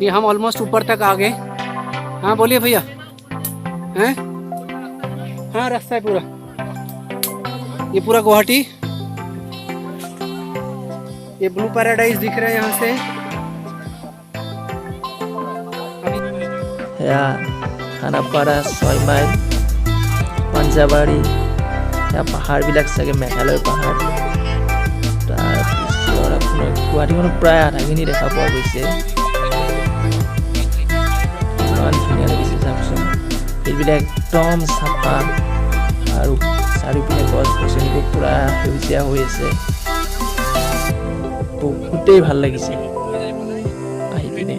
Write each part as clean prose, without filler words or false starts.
ये हम ऑलमोस्ट ऊपर तक आ गए। हाँ बोलिए भैया। हैं? हाँ रास्ता है पूरा, ये पूरा गुवाहाटी। ये ब्लू पैराडाइज दिख रहा है यहाँ से। খানাপাৰা 6 মাইল পাঞ্জাবাৰী পাহাৰবিলাক চাগে মেঘালয়ৰ পাহাৰ। তাৰপিছত আপোনাৰ গুৱাহাটীখনত প্ৰায় আধাখিনি দেখা পোৱা গৈছে। ইমান ধুনীয়া লাগিছে চাওকচোন, এইবিলাক একদম চাফা আৰু চাৰিওপিনে গছ গছনিবোৰ পুৰা সেউজীয়া হৈ আছে। বহুতেই ভাল লাগিছে আহি পিনে।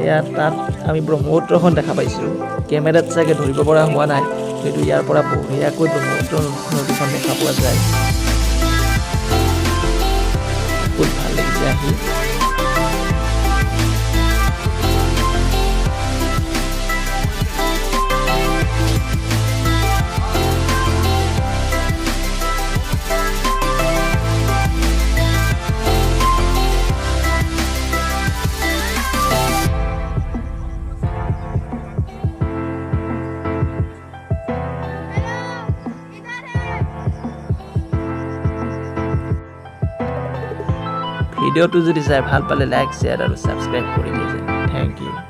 এয়া তাত আমি ব্ৰহ্মপুত্ৰখন দেখা পাইছোঁ। কেমেৰাত চাগে ধৰিব পৰা হোৱা নাই, কিন্তু ইয়াৰ পৰা বঢ়িয়াকৈ ব্ৰহ্মপুত্ৰ নদীখন দেখা পোৱা যায়। বহুত ভাল লাগিছে আহি। ভিডিঅ'টো যদি চাই ভাল পালে লাইক শ্বেয়াৰ আৰু ছাবস্ক্ৰাইব কৰি দিয়ে। Thank U.